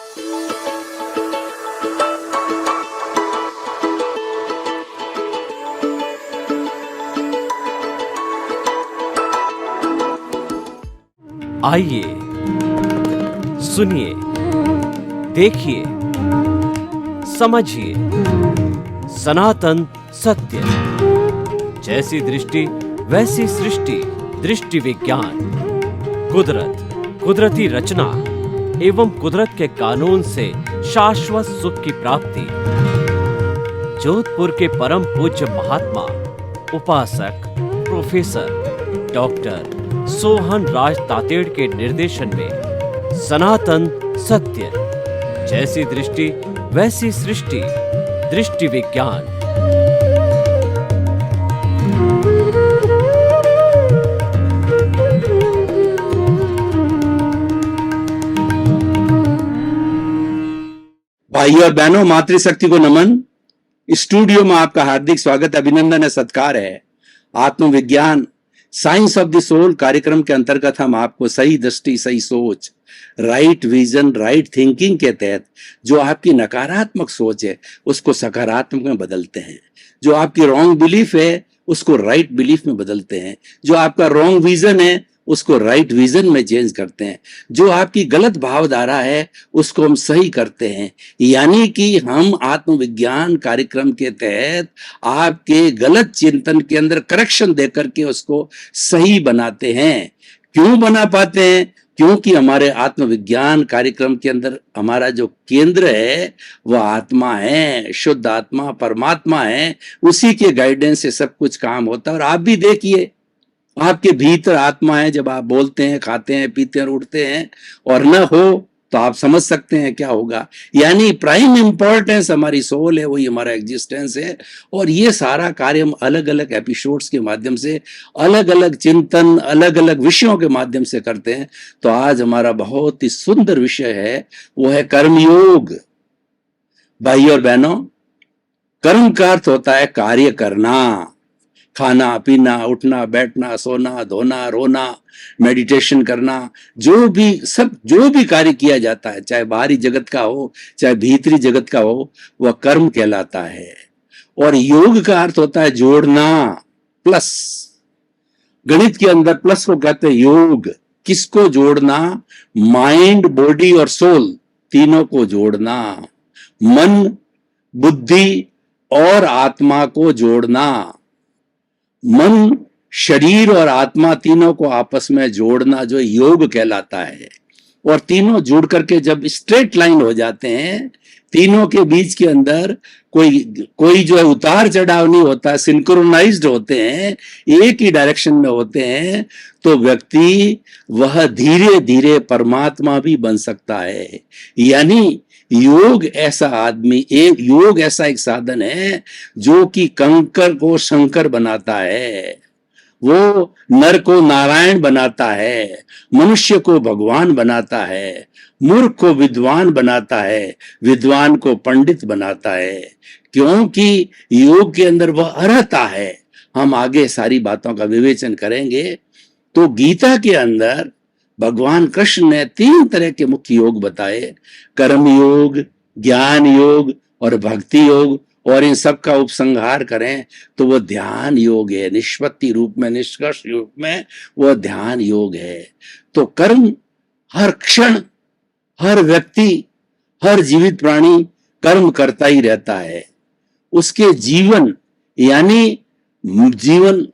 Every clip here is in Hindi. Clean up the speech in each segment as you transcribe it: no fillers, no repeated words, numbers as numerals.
आइए, सुनिए, देखिए, समझिए सनातन सत्य। जैसी दृष्टि वैसी सृष्टि, दृष्टि विज्ञान। कुदरत, कुदरती रचना एवं कुदरत के कानून से शाश्वत सुख की प्राप्ति। जोधपुर के परम पूज्य महात्मा उपासक प्रोफेसर डॉक्टर सोहन राज तातेड़ के निर्देशन में सनातन सत्य। जैसी दृष्टि वैसी सृष्टि, दृष्टि विज्ञान। भाइयों और बहनों, मातृशक्ति को नमन। स्टूडियो में आपका हार्दिक स्वागत, अभिनंदन है, सत्कार है। आत्मविज्ञान साइंस ऑफ द सोल कार्यक्रम के अंतर्गत हम आपको सही दृष्टि, सही सोच, राइट विजन, राइट थिंकिंग के तहत जो आपकी नकारात्मक सोच है उसको सकारात्मक में बदलते हैं। जो आपकी रॉन्ग बिलीफ है उसको राइट बिलीफ में बदलते हैं। जो आपका रॉन्ग विजन है उसको राइट विजन में चेंज करते हैं। जो आपकी गलत भावधारा है उसको हम सही करते हैं। यानी कि हम आत्मविज्ञान कार्यक्रम के तहत आपके गलत चिंतन के अंदर करेक्शन देकर के उसको सही बनाते हैं। क्यों बना पाते हैं? क्योंकि हमारे आत्मविज्ञान कार्यक्रम के अंदर हमारा जो केंद्र है वह आत्मा है, शुद्ध आत्मा, परमात्मा है। उसी के गाइडेंस से सब कुछ काम होता है। और आप भी देखिए, आपके भीतर आत्मा है। जब आप बोलते हैं, खाते हैं, पीते हैं, उठते हैं और न हो तो आप समझ सकते हैं क्या होगा। यानी प्राइम इंपॉर्टेंस हमारी सोल है, वही हमारा एग्जिस्टेंस है। और ये सारा कार्य हम अलग अलग एपिसोड्स के माध्यम से, अलग अलग चिंतन, अलग अलग विषयों के माध्यम से करते हैं। तो आज हमारा बहुत ही सुंदर विषय है, वो है कर्मयोग। भाइयों और बहनों, कर्म का अर्थ होता है कार्य करना। खाना, पीना, उठना, बैठना, सोना, धोना, रोना, मेडिटेशन करना, जो भी कार्य किया जाता है, चाहे बाहरी जगत का हो चाहे भीतरी जगत का हो, वह कर्म कहलाता है। और योग का अर्थ होता है जोड़ना, प्लस। गणित के अंदर प्लस को कहते हैं योग। किसको जोड़ना? माइंड, बॉडी और सोल, तीनों को जोड़ना। मन, बुद्धि और आत्मा को जोड़ना। मन, शरीर और आत्मा तीनों को आपस में जोड़ना जो योग कहलाता है। और तीनों जुड़ करके जब स्ट्रेट लाइन हो जाते हैं, तीनों के बीच के अंदर कोई जो है उतार चढ़ाव नहीं होता, सिंक्रोनाइज्ड होते हैं, एक ही डायरेक्शन में होते हैं, तो व्यक्ति वह धीरे धीरे परमात्मा भी बन सकता है। यानी योग ऐसा एक साधन है जो कि कंकर को शंकर बनाता है, वो नर को नारायण बनाता है, मनुष्य को भगवान बनाता है, मूर्ख को विद्वान बनाता है, विद्वान को पंडित बनाता है। क्योंकि योग के अंदर वह अर्हता है। हम आगे सारी बातों का विवेचन करेंगे। तो गीता के अंदर भगवान कृष्ण ने 3 तरह के मुख्य योग बताए, कर्म योग, ज्ञान योग और भक्ति योग। और इन सब का उपसंहार करें तो वह ध्यान योग है। निष्पत्ति रूप में, निष्कर्ष रूप में वह ध्यान योग है। तो कर्म हर क्षण, हर व्यक्ति, हर जीवित प्राणी कर्म करता ही रहता है। उसके जीवन, यानी जीवन,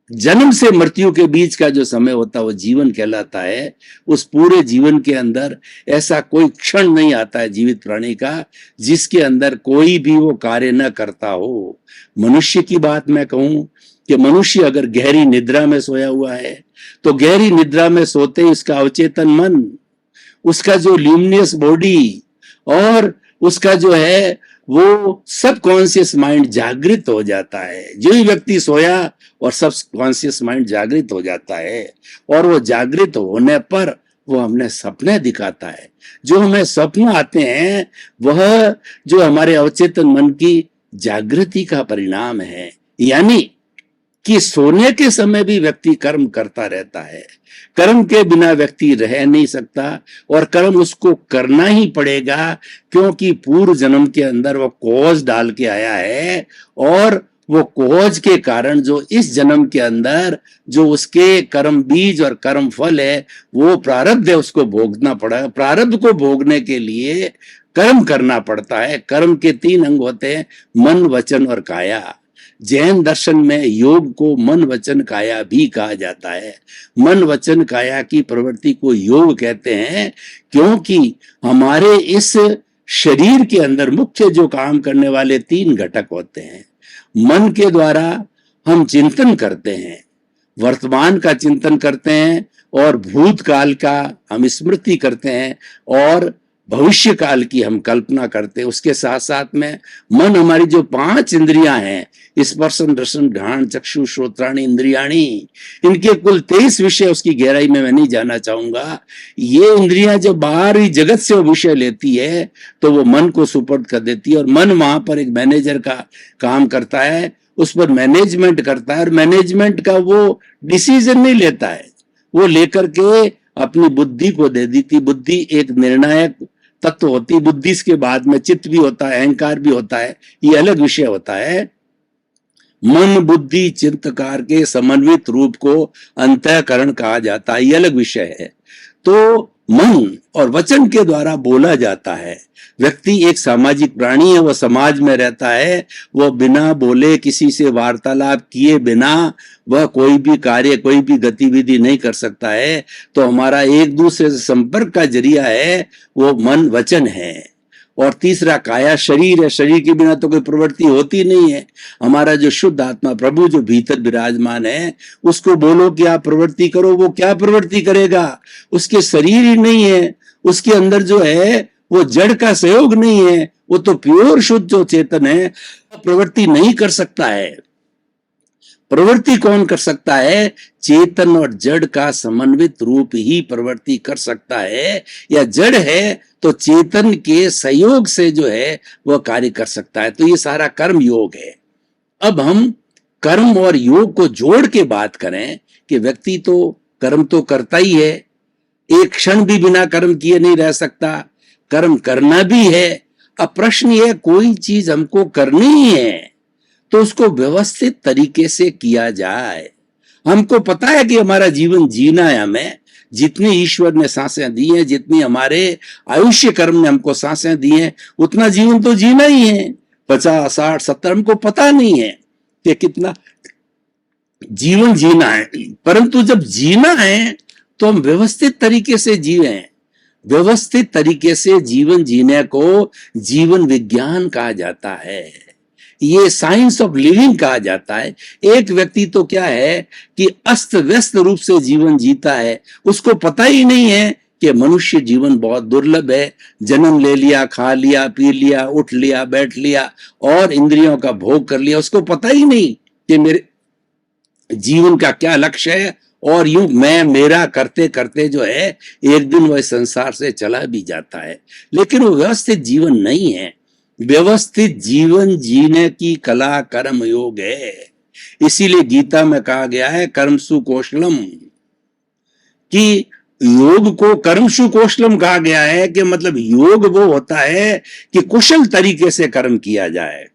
जन्म से मृत्यु के बीच का जो समय होता है वो जीवन कहलाता है। उस पूरे जीवन के अंदर ऐसा कोई क्षण नहीं आता है जीवित प्राणी का जिसके अंदर कोई भी वो कार्य न करता हो। मनुष्य की बात मैं कहूं कि मनुष्य अगर गहरी निद्रा में सोया हुआ है तो गहरी निद्रा में सोते ही उसका अवचेतन मन, उसका जो ल्यूमिनियस बॉडी और उसका जो है वो सब कॉन्शियस माइंड जागृत हो जाता है। जो ही व्यक्ति सोया और सब कॉन्शियस माइंड जागृत हो जाता है। और वो जागृत होने पर वो हमें सपने दिखाता है। जो हमें स्वप्न आते हैं वह जो हमारे अवचेतन मन की जागृति का परिणाम है। यानी कि सोने के समय भी व्यक्ति कर्म करता रहता है। कर्म के बिना व्यक्ति रह नहीं सकता और कर्म उसको करना ही पड़ेगा, क्योंकि पूर्व जन्म के अंदर वो कॉज डाल के आया है और वो कॉज के कारण जो इस जन्म के अंदर जो उसके कर्म बीज और कर्म फल है, वो प्रारब्ध है, उसको भोगना पड़ा। प्रारब्ध को भोगने के लिए कर्म करना पड़ता है। कर्म के 3 अंग होते हैं, मन, वचन और काया। जैन दर्शन में योग को मन, वचन, काया भी कहा जाता है। मन, वचन, काया की प्रवृत्ति को योग कहते हैं, क्योंकि हमारे इस शरीर के अंदर मुख्य जो काम करने वाले 3 घटक होते हैं। मन के द्वारा हम चिंतन करते हैं, वर्तमान का चिंतन करते हैं और भूतकाल का हम स्मृति करते हैं और भविष्य काल की हम कल्पना करते हैं। उसके साथ साथ में मन, हमारी जो 5 इंद्रियां हैं, स्पर्शन, रसन, घ्राण, चक्षु, श्रोत्राणि, इंद्रियाणी, इनके कुल 23 विषय, उसकी गहराई में मैं नहीं जाना चाहूंगा। ये इंद्रियां जब बाहरी जगत से वो विषय लेती है तो वो मन को सुपर्द कर देती है और मन वहां पर एक मैनेजर का काम करता है, उस पर मैनेजमेंट करता है और मैनेजमेंट का वो डिसीजन नहीं लेता है, वो लेकर के अपनी बुद्धि को दे देती। बुद्धि एक निर्णायक तत्व होती। बुद्धि के बाद में चित्त भी होता है, अहंकार भी होता है, ये अलग विषय होता है। मन, बुद्धि, चित्तकार के समन्वित रूप को अंतःकरण कहा जाता है, ये अलग विषय है। तो मन और वचन के द्वारा बोला जाता है। व्यक्ति एक सामाजिक प्राणी है, वह समाज में रहता है, वह बिना बोले, किसी से वार्तालाप किए बिना वह कोई भी कार्य, कोई भी गतिविधि नहीं कर सकता है। तो हमारा एक दूसरे से संपर्क का जरिया है वो मन, वचन है। और तीसरा काया, शरीर है। शरीर के बिना तो कोई प्रवृत्ति होती नहीं है। हमारा जो शुद्ध आत्मा प्रभु जो भीतर विराजमान है, उसको बोलो कि आप प्रवृत्ति करो, वो क्या प्रवृत्ति करेगा? उसके शरीर ही नहीं है, उसके अंदर जो है वो जड़ का सहयोग नहीं है, वो तो प्योर शुद्ध जो चेतन है, प्रवृत्ति नहीं कर सकता है। प्रवृत्ति कौन कर सकता है? चेतन और जड़ का समन्वित रूप ही प्रवृत्ति कर सकता है, या जड़ है तो चेतन के सहयोग से जो है वह कार्य कर सकता है। तो ये सारा कर्म योग है। अब हम कर्म और योग को जोड़ के बात करें कि व्यक्ति तो कर्म तो करता ही है, एक क्षण भी बिना कर्म किए नहीं रह सकता, कर्म करना भी है। अब प्रश्न ये, कोई चीज हमको करनी ही है तो उसको व्यवस्थित तरीके से किया जाए। हमको पता है कि हमारा जीवन जीना है, हमें जितनी ईश्वर ने सांसें दी हैं, जितनी हमारे आयुष्य कर्म ने हमको सांसें दी हैं, उतना जीवन तो जीना ही है। 50, 60, 70 हमको पता नहीं है कि कितना जीवन जीना है, परंतु जब जीना है तो हम व्यवस्थित तरीके से जिए। व्यवस्थित तरीके से जीवन जीने को जीवन विज्ञान कहा जाता है, ये साइंस ऑफ लिविंग कहा जाता है। एक व्यक्ति तो क्या है कि अस्त व्यस्त रूप से जीवन जीता है, उसको पता ही नहीं है कि मनुष्य जीवन बहुत दुर्लभ है। जन्म ले लिया, खा लिया, पी लिया, उठ लिया, बैठ लिया और इंद्रियों का भोग कर लिया, उसको पता ही नहीं कि मेरे जीवन का क्या लक्ष्य है। और यूं मैं मेरा करते करते जो है एक दिन वह संसार से चला भी जाता है, लेकिन वो व्यवस्थित जीवन नहीं है। व्यवस्थित जीवन जीने की कला कर्म योग है। इसीलिए गीता में कहा गया है कर्मसु कौशलम, कि योग को कर्मसु कौशलम कहा गया है कि मतलब योग वो होता है कि कुशल तरीके से कर्म किया जाए,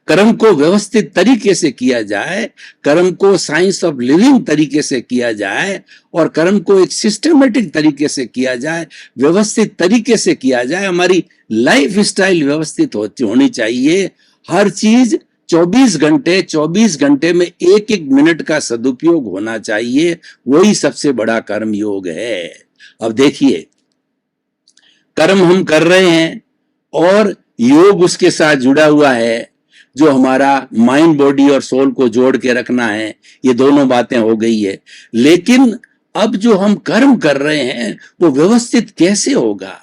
कर्म को व्यवस्थित तरीके से किया जाए, कर्म को साइंस ऑफ लिविंग तरीके से किया जाए और कर्म को एक सिस्टमेटिक तरीके से किया जाए, व्यवस्थित तरीके से किया जाए। हमारी लाइफ स्टाइल व्यवस्थित होनी चाहिए। हर चीज 24 घंटे में एक एक मिनट का सदुपयोग होना चाहिए, वही सबसे बड़ा कर्म योग है। अब देखिए, कर्म हम कर रहे हैं और योग उसके साथ जुड़ा हुआ है, जो हमारा माइंड, बॉडी और सोल को जोड़ के रखना है। ये दोनों बातें हो गई है, लेकिन अब जो हम कर्म कर रहे हैं वो व्यवस्थित कैसे होगा?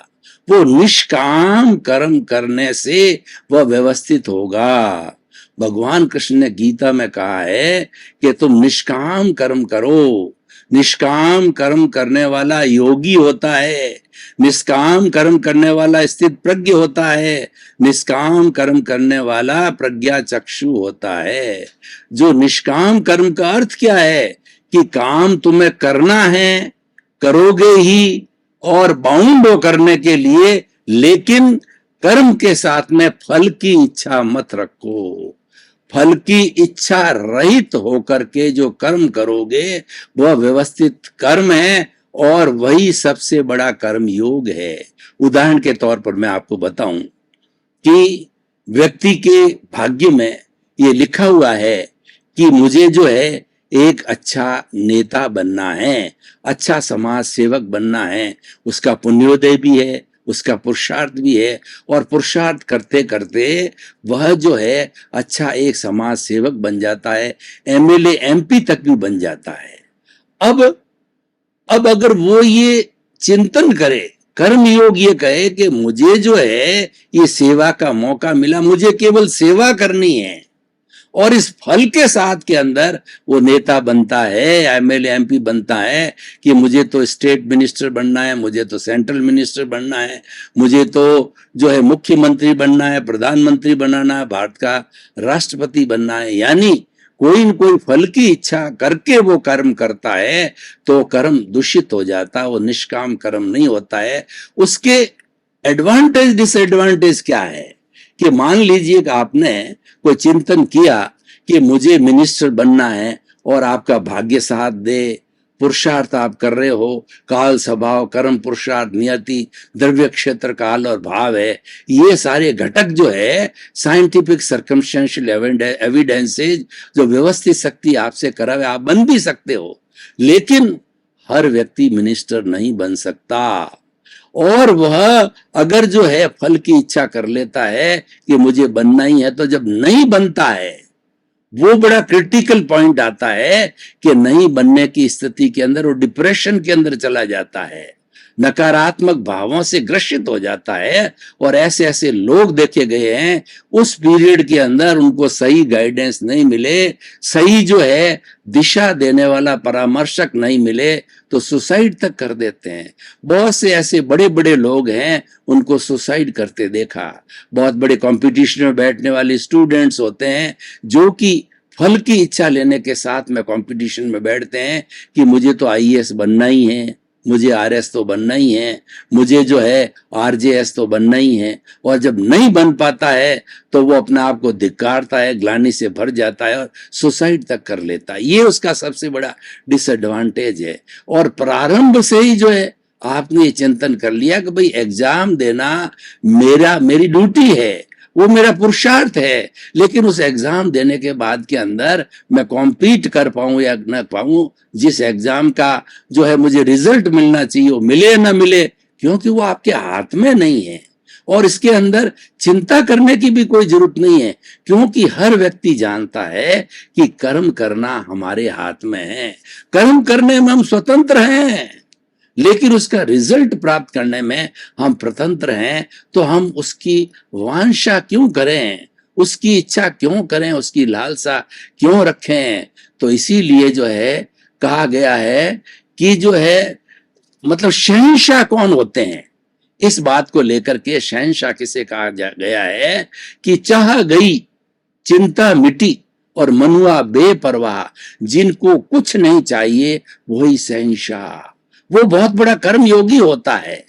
वो निष्काम कर्म करने से वह व्यवस्थित होगा। भगवान कृष्ण ने गीता में कहा है कि तुम निष्काम कर्म करो। निष्काम कर्म करने वाला योगी होता है, निष्काम कर्म करने वाला स्थित प्रज्ञ होता है, निष्काम कर्म करने वाला प्रज्ञा चक्षु होता है। जो निष्काम कर्म का अर्थ क्या है कि काम तुम्हें करना है, करोगे ही, और बाउंड हो करने के लिए, लेकिन कर्म के साथ में फल की इच्छा मत रखो। फल की इच्छा रहित होकर के जो कर्म करोगे वह व्यवस्थित कर्म है, और वही सबसे बड़ा कर्म योग है। उदाहरण के तौर पर मैं आपको बताऊं कि व्यक्ति के भाग्य में ये लिखा हुआ है कि मुझे जो है एक अच्छा नेता बनना है, अच्छा समाज सेवक बनना है। उसका पुण्योदय भी है, उसका पुरुषार्थ भी है, और पुरुषार्थ करते करते वह जो है अच्छा एक समाज सेवक बन जाता है, एमएलए एमपी तक भी बन जाता है। अब अगर वो ये चिंतन करे, कर्म योग ये कहे कि मुझे जो है ये सेवा का मौका मिला, मुझे केवल सेवा करनी है, और इस फल के साथ के अंदर वो नेता बनता है, एमएलए एमपी बनता है कि मुझे तो स्टेट मिनिस्टर बनना है, मुझे तो सेंट्रल मिनिस्टर बनना है, मुझे तो जो है मुख्यमंत्री बनना है, प्रधानमंत्री बनाना है, भारत का राष्ट्रपति बनना है। यानी कोई न कोई फल की इच्छा करके वो कर्म करता है, तो कर्म दूषित हो जाता है, वो निष्काम कर्म नहीं होता है। उसके एडवांटेज डिसएडवांटेज क्या है कि मान लीजिए कि आपने कोई चिंतन किया कि मुझे मिनिस्टर बनना है, और आपका भाग्य साथ दे, पुरुषार्थ आप कर रहे हो, काल स्वभाव कर्म पुरुषार्थ नियति द्रव्य क्षेत्र काल और भाव है, ये सारे घटक जो है साइंटिफिक सर्कमस्टेंशियल एविडेंसेज जो व्यवस्थित शक्ति आपसे करा हुआ, आप बन भी सकते हो, लेकिन हर व्यक्ति मिनिस्टर नहीं बन सकता। और वह अगर जो है फल की इच्छा कर लेता है कि मुझे बनना ही है, तो जब नहीं बनता है वो बड़ा क्रिटिकल पॉइंट आता है कि नहीं बनने की स्थिति के अंदर वो डिप्रेशन के अंदर चला जाता है, नकारात्मक भावों से ग्रसित हो जाता है। और ऐसे ऐसे लोग देखे गए हैं उस पीरियड के अंदर उनको सही गाइडेंस नहीं मिले, सही जो है दिशा देने वाला परामर्शक नहीं मिले, तो सुसाइड तक कर देते हैं। बहुत से ऐसे बड़े बड़े लोग हैं उनको सुसाइड करते देखा। बहुत बड़े कंपटीशन में बैठने वाले स्टूडेंट्स होते हैं जो कि फल की इच्छा लेने के साथ में कंपटीशन में बैठते हैं कि मुझे तो आईएएस बनना ही है, मुझे आरएस तो बनना ही है, मुझे जो है आरजेएस तो बनना ही है। और जब नहीं बन पाता है तो वो अपने आप को धिक्कारता है, ग्लानि से भर जाता है और सुसाइड तक कर लेता है। ये उसका सबसे बड़ा डिसएडवांटेज है। और प्रारंभ से ही जो है आपने ये चिंतन कर लिया कि भाई एग्जाम देना मेरी ड्यूटी है, वो मेरा पुरुषार्थ है, लेकिन उस एग्जाम देने के बाद के अंदर मैं कॉम्पीट कर पाऊं या न पाऊं, जिस एग्जाम का जो है मुझे रिजल्ट मिलना चाहिए वो मिले या ना मिले, क्योंकि वो आपके हाथ में नहीं है। और इसके अंदर चिंता करने की भी कोई जरूरत नहीं है, क्योंकि हर व्यक्ति जानता है कि कर्म करना हमारे हाथ में है, कर्म करने में हम स्वतंत्र हैं, लेकिन उसका रिजल्ट प्राप्त करने में हम स्वतंत्र हैं। तो हम उसकी वांछा क्यों करें, उसकी इच्छा क्यों करें, उसकी लालसा क्यों रखें। तो इसीलिए जो है कहा गया है कि जो है मतलब शहंशाह कौन होते हैं, इस बात को लेकर के शहंशाह किसे कहा गया है कि चाह गई चिंता मिटी और मनुआ बेपरवाह, जिनको कुछ नहीं चाहिए वही शहंशाह। वो बहुत बड़ा कर्म योगी होता है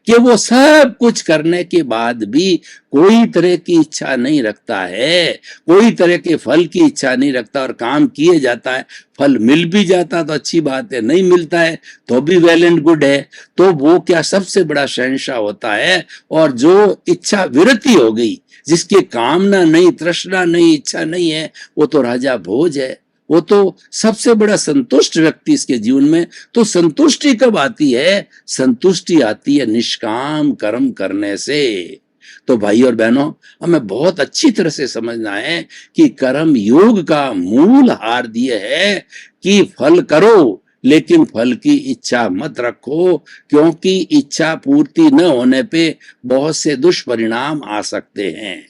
कि वो सब कुछ करने के बाद भी कोई तरह की इच्छा नहीं रखता है, कोई तरह के फल की इच्छा नहीं रखता, और काम किए जाता है। फल मिल भी जाता तो अच्छी बात है, नहीं मिलता है तो भी वेल एंड गुड है। तो वो क्या सबसे बड़ा शहंशाह होता है। और जो इच्छा विरति हो गई, जिसकी कामना नहीं, तृष्णा नहीं, इच्छा नहीं है, वो तो राजा भोज है, वो तो सबसे बड़ा संतुष्ट व्यक्ति इसके जीवन में। तो संतुष्टि कब आती है? संतुष्टि आती है निष्काम कर्म करने से। तो भाई और बहनों, हमें बहुत अच्छी तरह से समझना है कि कर्म योग का मूल हार ये है कि फल करो, लेकिन फल की इच्छा मत रखो, क्योंकि इच्छा पूर्ति न होने पे बहुत से दुष्परिणाम आ सकते हैं।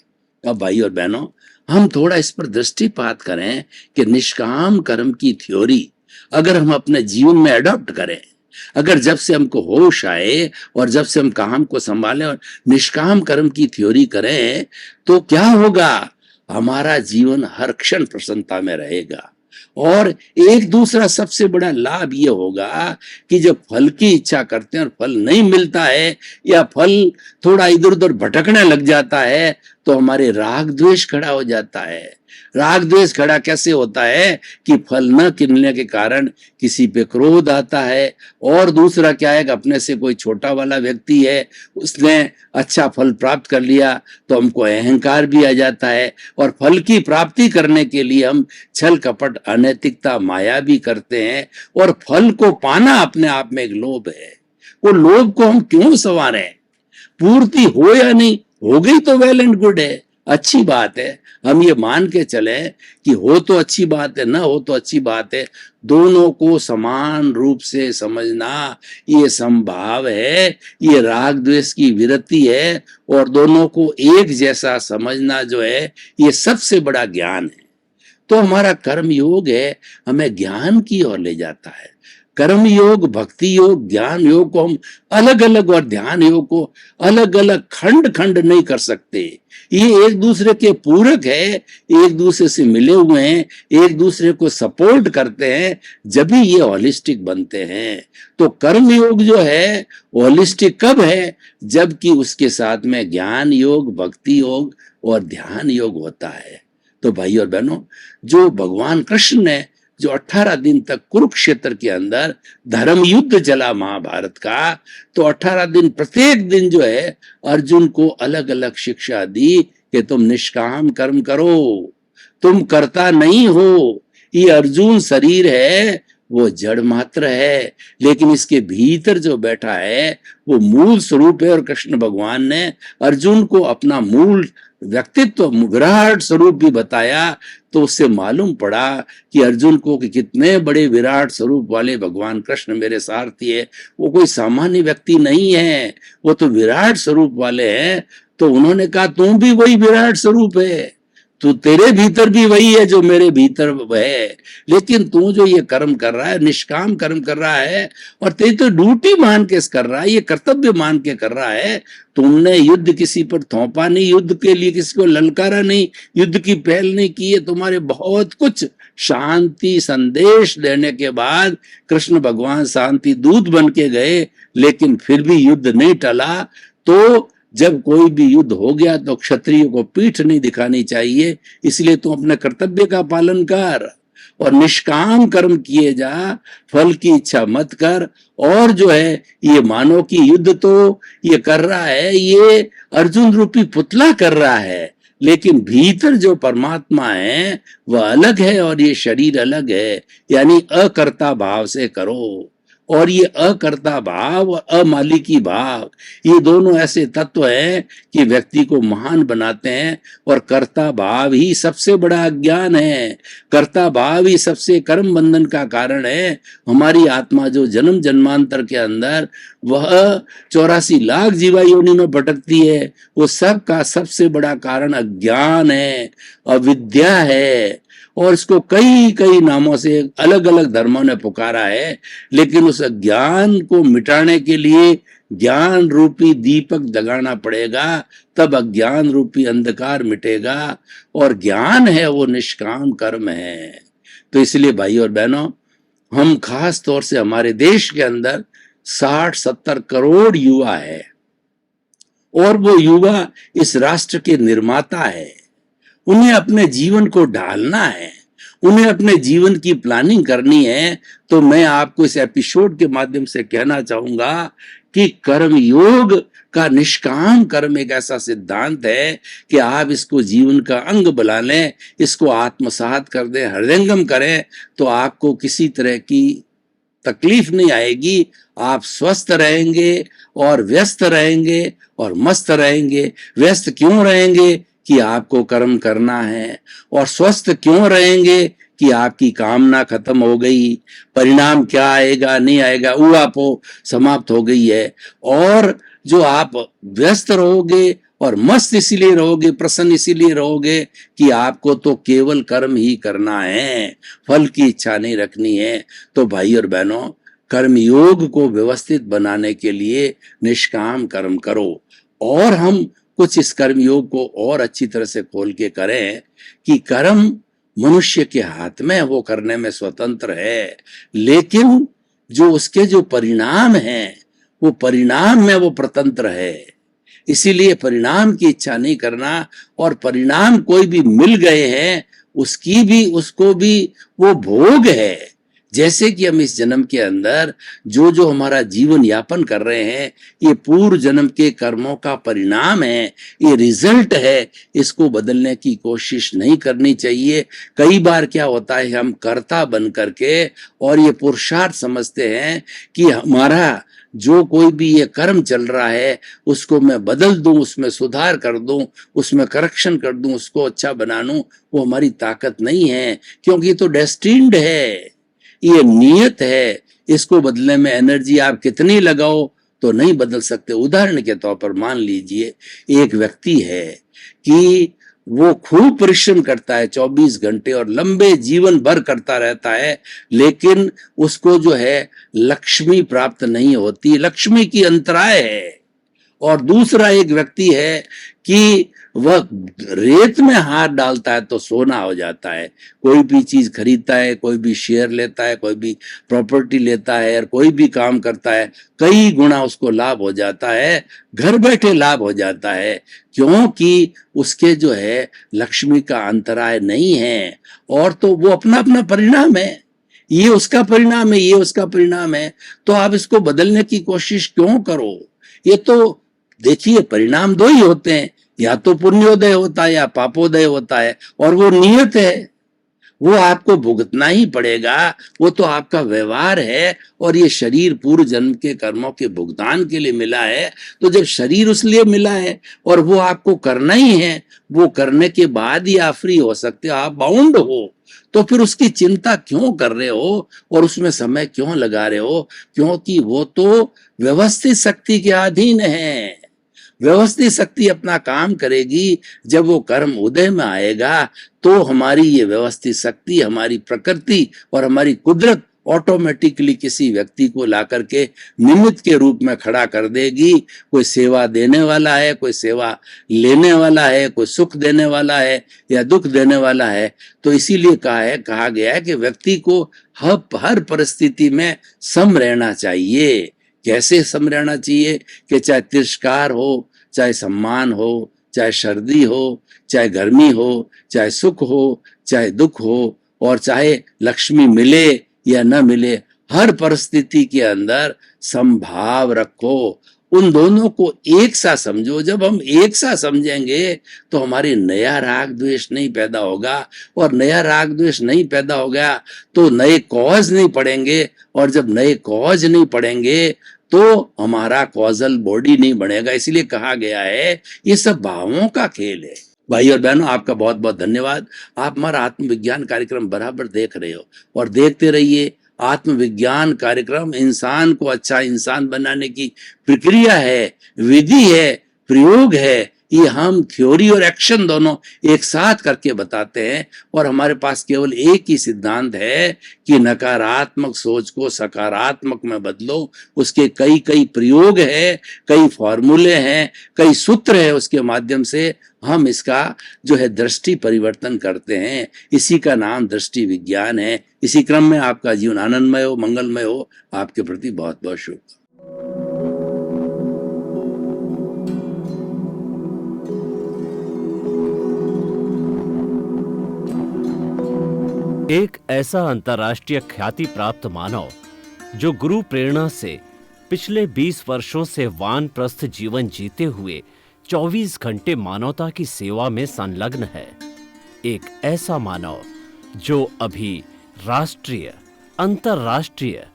अब भाई और बहनों, हम थोड़ा इस पर दृष्टिपात करें कि निष्काम कर्म की थ्योरी अगर हम अपने जीवन में अडॉप्ट करें, अगर जब से हमको होश आए और जब से हम काम को संभालें और निष्काम कर्म की थ्योरी करें, तो क्या होगा, हमारा जीवन हर क्षण प्रसन्नता में रहेगा। और एक दूसरा सबसे बड़ा लाभ ये होगा कि जब फल की इच्छा करते हैं और फल नहीं मिलता है या फल थोड़ा इधर उधर भटकने लग जाता है, तो हमारे राग द्वेष खड़ा हो जाता है। राग द्वेष खड़ा कैसे होता है कि फल न मिलने के कारण किसी पे क्रोध आता है, और दूसरा क्या है कि अपने से कोई छोटा वाला व्यक्ति है, उसने अच्छा फल प्राप्त कर लिया तो हमको अहंकार भी आ जाता है, और फल की प्राप्ति करने के लिए हम छल कपट अनैतिकता माया भी करते हैं, और फल को पाना अपने आप में एक लोभ है। वो लोभ को हम क्यों संवारें? पूर्ति हो या नहीं हो गई तो वेल एंड गुड है, अच्छी बात है। हम ये मान के चले कि हो तो अच्छी बात है, ना हो तो अच्छी बात है। दोनों को समान रूप से समझना ये संभाव है, ये राग द्वेष की विरति है, और दोनों को एक जैसा समझना जो है ये सबसे बड़ा ज्ञान है। तो हमारा कर्म योग है, हमें ज्ञान की ओर ले जाता है। कर्म योग, भक्ति योग, ज्ञान योग को हम अलग अलग और ध्यान योग को अलग अलग खंड खंड नहीं कर सकते। ये एक दूसरे के पूरक है, एक दूसरे से मिले हुए हैं, एक दूसरे को सपोर्ट करते हैं, जब भी ये होलिस्टिक बनते हैं। तो कर्म योग जो है होलिस्टिक कब है? जबकि उसके साथ में ज्ञान योग, भक्ति योग और ध्यान योग होता है। तो भाई और बहनों, जो भगवान कृष्ण ने जो 18 दिन तक कुरुक्षेत्र के अंदर धर्म युद्ध चला महाभारत का, तो 18 दिन प्रत्येक दिन जो है अर्जुन को अलग अलग शिक्षा दी कि तुम निष्काम कर्म करो, तुम करता नहीं हो। ये अर्जुन शरीर है वो जड़ मात्र है, लेकिन इसके भीतर जो बैठा है वो मूल स्वरूप है। और कृष्ण भगवान ने अर्जुन को अपना मूल व्यक्तित्व, विराट स्वरूप भी बताया, तो उससे मालूम पड़ा कि अर्जुन को कि कितने बड़े विराट स्वरूप वाले भगवान कृष्ण मेरे सारथी है। वो कोई सामान्य व्यक्ति नहीं है, वो तो विराट स्वरूप वाले हैं। तो उन्होंने कहा तुम भी वही विराट स्वरूप है, तो तेरे भीतर भी वही है जो मेरे भीतर है, लेकिन तू जो ये कर्म कर रहा है, निष्काम कर्म कर रहा है, और तेरी तो ड्यूटी मान के कर रहा है, ये कर्तव्य मान के कर रहा है। तुमने युद्ध किसी पर थोपा नहीं, युद्ध के लिए किसी को ललकारा नहीं, युद्ध की पहल नहीं की है। तुम्हारे बहुत कुछ शांति संदेश देने के बाद कृष्ण भगवान शांति दूत बन के गए, लेकिन फिर भी युद्ध नहीं टला। तो जब कोई भी युद्ध हो गया तो क्षत्रियों को पीठ नहीं दिखानी चाहिए, इसलिए तू अपने कर्तव्य का पालन कर और निष्काम कर्म किए जा, फल की इच्छा मत कर। और जो है ये मानो कि युद्ध तो ये कर रहा है, ये अर्जुन रूपी पुतला कर रहा है, लेकिन भीतर जो परमात्मा है वह अलग है और ये शरीर अलग है। यानी अकर्ता भाव से करो। और ये अकर्ता भाव और अमालिकी भाव, ये दोनों ऐसे तत्व हैं कि व्यक्ति को महान बनाते हैं। और कर्ता भाव ही सबसे बड़ा अज्ञान है, कर्ता भाव ही सबसे कर्म बंधन का कारण है। हमारी आत्मा जो जन्म जन्मांतर के अंदर वह 84 लाख जीवा योनि में भटकती है, वो सब का सबसे बड़ा कारण अज्ञान है, अविद्या है। और इसको कई कई नामों से अलग अलग धर्मों ने पुकारा है, लेकिन उस ज्ञान को मिटाने के लिए ज्ञान रूपी दीपक जगाना पड़ेगा, तब अज्ञान रूपी अंधकार मिटेगा। और ज्ञान है वो निष्काम कर्म है। तो इसलिए भाई और बहनों, हम खास तौर से हमारे देश के अंदर 60-70 करोड़ युवा है, और वो युवा इस राष्ट्र के निर्माता है। उन्हें अपने जीवन को ढालना है, उन्हें अपने जीवन की प्लानिंग करनी है। तो मैं आपको इस एपिसोड के माध्यम से कहना चाहूंगा कि कर्म योग का निष्काम कर्म एक ऐसा सिद्धांत है कि आप इसको जीवन का अंग बना लें, इसको आत्मसात कर दें, हृदयंगम करें, तो आपको किसी तरह की तकलीफ नहीं आएगी। आप स्वस्थ रहेंगे और व्यस्त रहेंगे और मस्त रहेंगे। व्यस्त क्यों रहेंगे? कि आपको कर्म करना है। और स्वस्थ क्यों रहेंगे? कि आपकी कामना खत्म हो गई, परिणाम क्या आएगा नहीं आएगा वो आपको समाप्त हो गई है। और जो आप व्यस्त रहोगे और मस्त इसीलिए रहोगे, प्रसन्न इसीलिए रहोगे कि आपको तो केवल कर्म ही करना है, फल की इच्छा नहीं रखनी है। तो भाई और बहनों, कर्म योग को व्यवस्थित बनाने के लिए निष्काम कर्म करो। और हम कुछ इस कर्म योग को और अच्छी तरह से खोल के करें कि कर्म मनुष्य के हाथ में, वो करने में स्वतंत्र है, लेकिन जो उसके जो परिणाम हैं वो परिणाम में वो स्वतंत्र है। इसीलिए परिणाम की इच्छा नहीं करना, और परिणाम कोई भी मिल गए हैं उसकी भी, उसको भी वो भोग है। जैसे कि हम इस जन्म के अंदर जो जो हमारा जीवन यापन कर रहे हैं, ये पूर्व जन्म के कर्मों का परिणाम है, ये रिजल्ट है। इसको बदलने की कोशिश नहीं करनी चाहिए। कई बार क्या होता है, हम कर्ता बन करके और ये पुरुषार्थ समझते हैं कि हमारा जो कोई भी ये कर्म चल रहा है उसको मैं बदल दूं, उसमें सुधार कर दूं, उसमें करेक्शन कर दूं, उसको अच्छा बना लूं। वो हमारी ताकत नहीं है, क्योंकि ये तो डेस्टिन्ड है, ये नियत है। इसको बदलने में एनर्जी आप कितनी लगाओ तो नहीं बदल सकते। उदाहरण के तौर पर मान लीजिए एक व्यक्ति है कि वो खूब परिश्रम करता है 24 घंटे और लंबे जीवन भर करता रहता है, लेकिन उसको जो है लक्ष्मी प्राप्त नहीं होती, लक्ष्मी की अंतराय है। और दूसरा एक व्यक्ति है कि वह रेत में हाथ डालता है तो सोना हो जाता है। कोई भी चीज खरीदता है, कोई भी शेयर लेता है, कोई भी प्रॉपर्टी लेता है, और कोई भी काम करता है, कई गुना उसको लाभ हो जाता है, घर बैठे लाभ हो जाता है, क्योंकि उसके जो है लक्ष्मी का अंतराय नहीं है। और तो वो अपना अपना परिणाम है, ये उसका परिणाम है, ये उसका परिणाम है। तो आप इसको बदलने की कोशिश क्यों करो? ये तो देखिए, परिणाम दो ही होते हैं, या तो पुण्योदय होता है या पापोदय होता है, और वो नियत है, वो आपको भुगतना ही पड़ेगा। वो तो आपका व्यवहार है, और ये शरीर पूर्व जन्म के कर्मों के भुगतान के लिए मिला है। तो जब शरीर उस लिए मिला है और वो आपको करना ही है, वो करने के बाद ही आप फ्री हो सकते हो, आप बाउंड हो। तो फिर उसकी चिंता क्यों कर रहे हो और उसमें समय क्यों लगा रहे हो? क्योंकि वो तो व्यवस्थित शक्ति के अधीन है। व्यवस्थित शक्ति अपना काम करेगी। जब वो कर्म उदय में आएगा तो हमारी ये व्यवस्थित शक्ति, हमारी प्रकृति और हमारी कुदरत ऑटोमेटिकली किसी व्यक्ति को ला करके निमित्त के रूप में खड़ा कर देगी। कोई सेवा देने वाला है, कोई सेवा लेने वाला है, कोई सुख देने वाला है या दुख देने वाला है। तो इसीलिए कहा गया है कि व्यक्ति को हर परिस्थिति में सम रहना चाहिए। कैसे सम रहना चाहिए? कि चाहे तिरस्कार हो, चाहे सम्मान हो, चाहे सर्दी हो, चाहे गर्मी हो, चाहे सुख हो, चाहे दुख हो, और चाहे लक्ष्मी मिले या न मिले, हर परिस्थिति के अंदर समभाव रखो। उन दोनों को एक सा समझो। जब हम एक सा समझेंगे तो हमारे नया राग द्वेष नहीं पैदा होगा, और नया राग द्वेष नहीं पैदा होगा तो नए कॉज नहीं पड़ेंगे, और जब नए कॉज नहीं पड़ेंगे तो हमारा कॉजल बॉडी नहीं बनेगा। इसलिए कहा गया है ये सब भावों का खेल है। भाई और बहनों, आपका बहुत बहुत धन्यवाद। आप हमारा आत्मविज्ञान कार्यक्रम बराबर देख रहे हो, और देखते रहिए। आत्मविज्ञान कार्यक्रम इंसान को अच्छा इंसान बनाने की प्रक्रिया है, विधि है, प्रयोग है। ये हम थ्योरी और एक्शन दोनों एक साथ करके बताते हैं, और हमारे पास केवल एक ही सिद्धांत है कि नकारात्मक सोच को सकारात्मक में बदलो। उसके कई कई प्रयोग है, कई फॉर्मूले हैं, कई सूत्र है, उसके माध्यम से हम इसका जो है दृष्टि परिवर्तन करते हैं। इसी का नाम दृष्टि विज्ञान है। इसी क्रम में आपका जीवन आनंदमय हो, मंगलमय हो। आपके प्रति बहुत बहुत शुभ। एक ऐसा अंतर्राष्ट्रीय ख्याति प्राप्त मानव जो गुरु प्रेरणा से पिछले 20 वर्षों से वानप्रस्थ जीवन जीते हुए 24 घंटे मानवता की सेवा में संलग्न है। एक ऐसा मानव जो अभी राष्ट्रीय, अंतर्राष्ट्रीय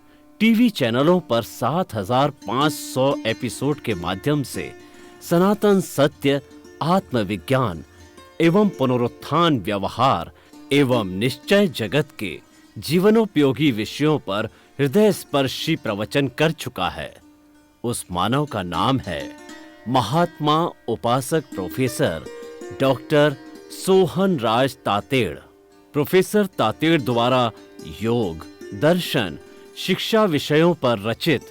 टीवी चैनलों पर 7,500 एपिसोड के माध्यम से सनातन सत्य, आत्मविज्ञान एवं पुनरुत्थान, व्यवहार एवं निश्चय जगत के जीवनोपयोगी विषयों पर हृदय स्पर्शी प्रवचन कर चुका है। उस मानव का नाम है महात्मा उपासक प्रोफेसर डॉक्टर सोहन राज तातेड़। प्रोफेसर तातेड़ द्वारा योग, दर्शन, शिक्षा विषयों पर रचित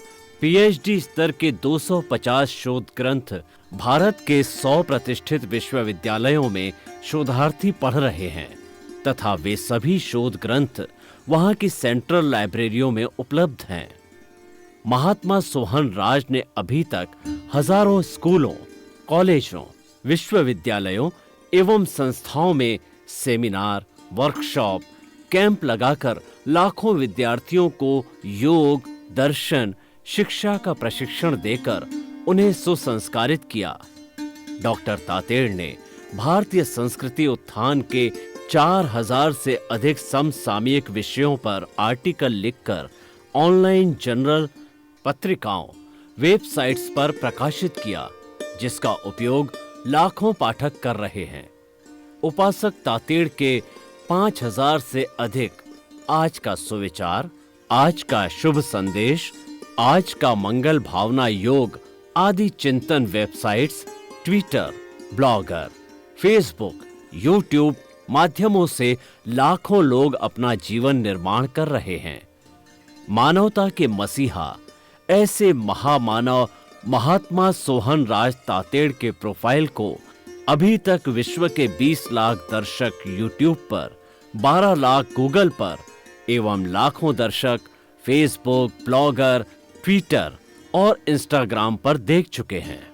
पीएचडी स्तर के 250 शोध ग्रंथ भारत के 100 प्रतिष्ठित विश्वविद्यालयों में शोधार्थी पढ़ रहे हैं तथा वे सभी शोध ग्रंथ वहां की सेंट्रल लाइब्रेरियों में उपलब्ध हैं। महात्मा सोहन राज ने अभी तक हजारों स्कूलों, कॉलेजों, विश्वविद्यालयों एवं संस्थाओं में सेमिनार, वर्कशॉप, कैंप लगाकर लाखों विद्यार्थियों को योग, दर्शन, शिक्षा का प्रशिक्षण देकर उन्हें सुसंस्कारित किया। डॉक्टर तातेड़ ने भारतीय संस्कृति उत्थान के 4000 से अधिक समसामयिक विषयों पर आर्टिकल लिखकर ऑनलाइन जर्नल, पत्रिकाओं, वेबसाइट्स पर प्रकाशित किया, जिसका उपयोग लाखों पाठक कर रहे हैं। उपासक तातेड़ के 5000 से अधिक आज का सुविचार, आज का शुभ संदेश, आज का मंगल भावना योग आदि चिंतन websites, Twitter, blogger, Facebook, YouTube माध्यमों से लाखों लोग अपना जीवन निर्माण कर रहे हैं। मानवता के मसीहा ऐसे महामानव महात्मा सोहन राज तातेड़ के प्रोफाइल को अभी तक विश्व के 20 लाख दर्शक यूट्यूब पर, 12 लाख गूगल पर एवं लाखों दर्शक फेसबुक, ब्लॉगर, ट्विटर और इंस्टाग्राम पर देख चुके हैं।